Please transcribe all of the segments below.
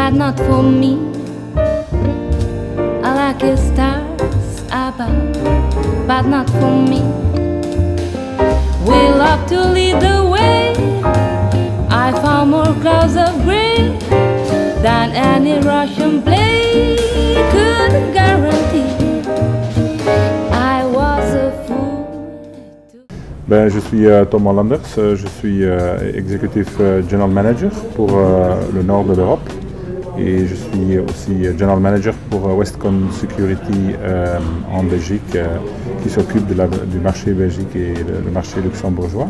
but not for me. I like the stars above, but not for me. We love to lead the way. I found more clouds of gray than any Russian blade could guarantee. I was a fool. Je suis Thomas Landers, je suis Executive General Manager pour le nord de l'Europe et je suis aussi General Manager pour Westcon Security en Belgique qui s'occupe du marché belgique et le marché luxembourgeois.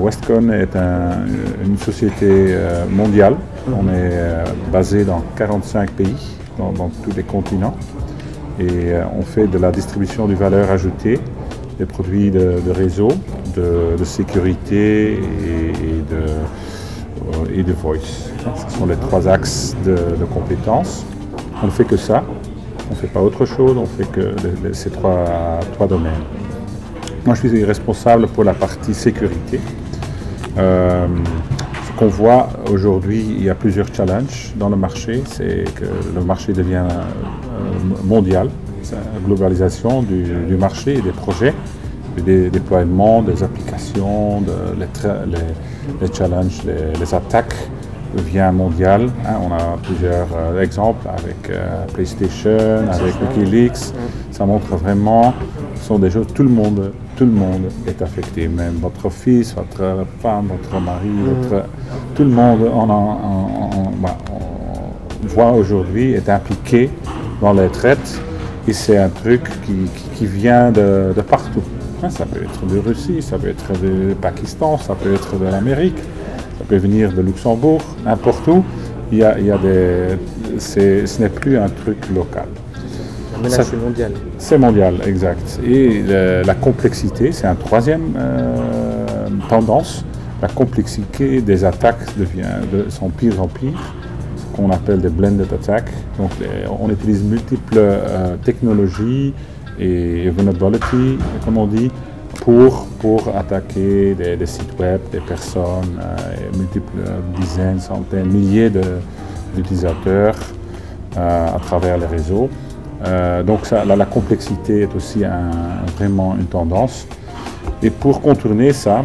Westcon est une société mondiale. On est basé dans 45 pays, dans tous les continents. Et on fait de la distribution de valeur ajoutée, des produits de réseau, de sécurité et de voice. Ce sont les trois axes de compétences. On ne fait que ça. On ne fait pas autre chose, on fait que ces trois domaines. Moi, je suis responsable pour la partie sécurité. Ce qu'on voit aujourd'hui, il y a plusieurs challenges dans le marché. C'est que le marché devient mondial. C'est la globalisation du marché et des projets, des déploiements, des applications, les challenges, les attaques devient mondial. On a plusieurs exemples avec PlayStation, avec Wikileaks. Ça montre vraiment, ce sont des choses, tout le monde est affecté, même votre fils, votre femme, votre mari, tout le monde on voit aujourd'hui est impliqué dans les traites et c'est un truc qui vient de partout. Ça peut être de Russie, ça peut être du Pakistan, ça peut être de l'Amérique, ça peut venir de Luxembourg, n'importe où. Ce n'est plus un truc local. La menace est mondiale. C'est mondial, exact. Et la complexité, c'est une troisième tendance. La complexité des attaques sont pire en pire, ce qu'on appelle des blended attacks. Donc on utilise multiples technologies et vulnerability, comme on dit, pour attaquer des sites web, des personnes, multiples dizaines, centaines, milliers d'utilisateurs à travers les réseaux. Donc la complexité est aussi vraiment une tendance. Et pour contourner ça,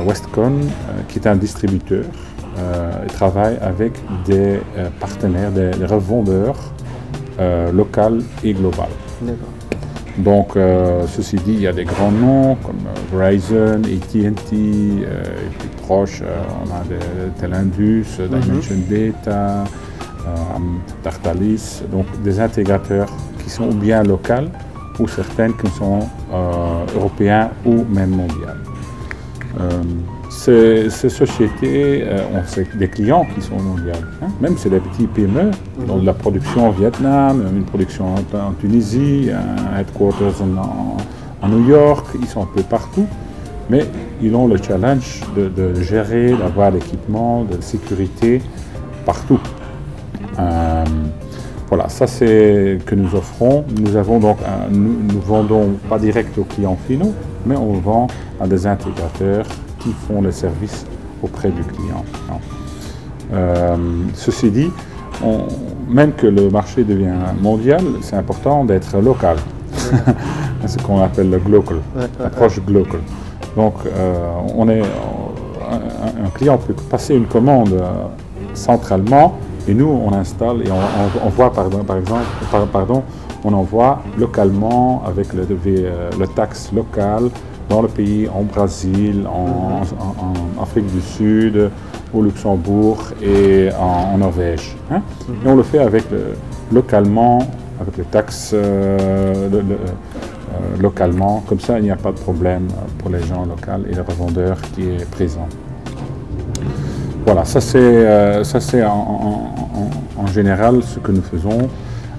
Westcon, qui est un distributeur, travaille avec des partenaires, des revendeurs locaux et globaux. Donc, ceci dit, il y a des grands noms comme Verizon, AT&T, et plus proche, on a Telindus, Dimension Data, Dartalis, donc des intégrateurs qui sont ou bien locaux ou certaines qui sont européens ou même mondiales. Ces sociétés ont des clients qui sont mondiaux, même c'est des petits PME, donc de la production au Vietnam, une production en Tunisie, un headquarters en New York, ils sont un peu partout, mais ils ont le challenge de gérer, d'avoir l'équipement, de sécurité partout. Voilà, ça c'est que nous offrons. Nous avons donc, nous vendons pas direct aux clients finaux, mais on vend à des intégrateurs qui font les services auprès du client. Ceci dit, même que le marché devient mondial, c'est important d'être local. C'est ce qu'on appelle le global, l'approche global. Donc, un client peut passer une commande centralement et nous, on installe et on voit, on envoie localement avec le taxe local dans le pays, en Brésil, en Afrique du Sud, au Luxembourg et en Norvège. Et on le fait localement, avec les taxes localement. Comme ça, il n'y a pas de problème pour les gens locaux et le revendeur qui est présent. Voilà, ça c'est en général ce que nous faisons.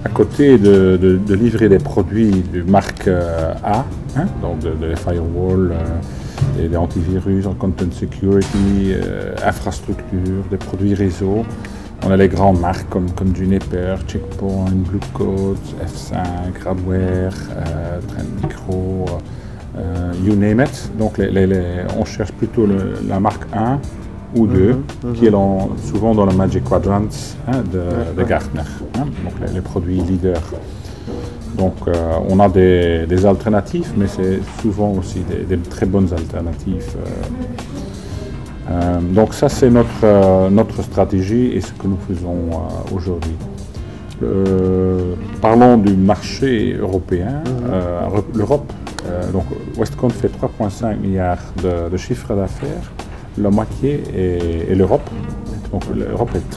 À côté de livrer des produits de marque A, donc des firewalls, des antivirus, en content security, infrastructure, des produits réseau. On a les grandes marques comme Juniper, Checkpoint, Bluecoat, F5, Radware, Trend Micro, you name it. Donc on cherche plutôt la marque 1 ou deux, qui est souvent dans le Magic Quadrant de Gartner, donc les produits leaders. Donc on a des alternatives, mais c'est souvent aussi des très bonnes alternatives. Donc ça c'est notre stratégie et ce que nous faisons aujourd'hui. Parlons du marché européen. L'Europe, donc Westcon fait 3,5 milliards de chiffre d'affaires, la moitié est l'Europe. Donc l'Europe est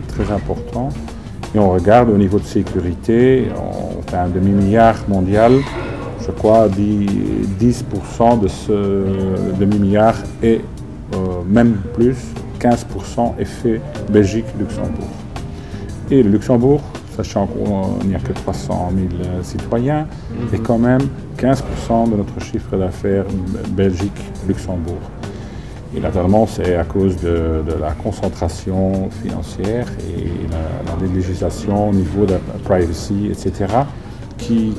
très important. Et on regarde au niveau de sécurité, on fait un demi-milliard mondial, je crois 10% de ce demi-milliard et même plus, 15% est fait Belgique-Luxembourg. Et le Luxembourg, sachant qu'il n'y a que 300 000 citoyens, est quand même 15% de notre chiffre d'affaires Belgique-Luxembourg. Et naturellement, c'est à cause de la concentration financière et la législation au niveau de la privacy, etc., qui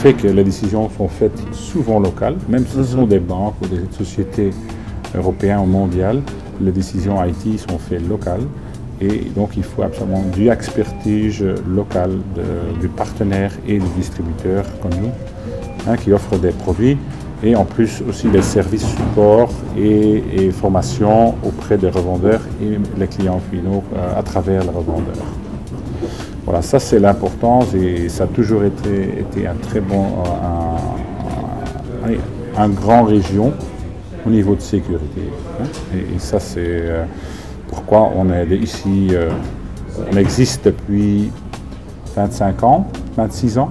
fait que les décisions sont faites souvent locales, même si ce sont des banques ou des sociétés européennes ou mondiales, les décisions IT sont faites locales. Et donc, il faut absolument du expertise locale du partenaire et du distributeur comme nous, qui offre des produits. Et en plus aussi des services support et formation auprès des revendeurs et les clients finaux à travers les revendeurs. Voilà, ça c'est l'importance et ça a toujours été un très bon, un grand région au niveau de sécurité. Et ça c'est pourquoi on est ici, on existe depuis 25 ans, 26 ans.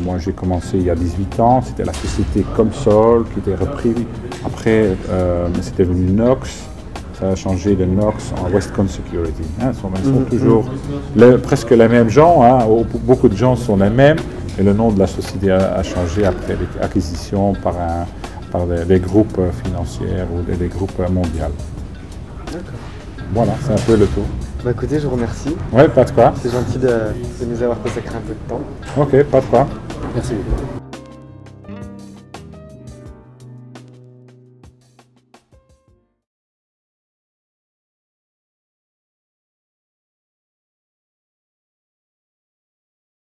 Moi j'ai commencé il y a 18 ans, c'était la société Comsol qui était reprise. Après c'était devenu Knox, ça a changé de Knox en Westcon Security. Ils sont toujours presque les mêmes gens, beaucoup de gens sont les mêmes, et le nom de la société a changé après l'acquisition par des groupes financiers ou des groupes mondiaux. D'accord. Voilà, c'est un peu le tour. Bah écoutez, je vous remercie. Ouais, pas de quoi. C'est gentil de nous avoir consacré un peu de temps. Ok, pas de quoi. Merci beaucoup.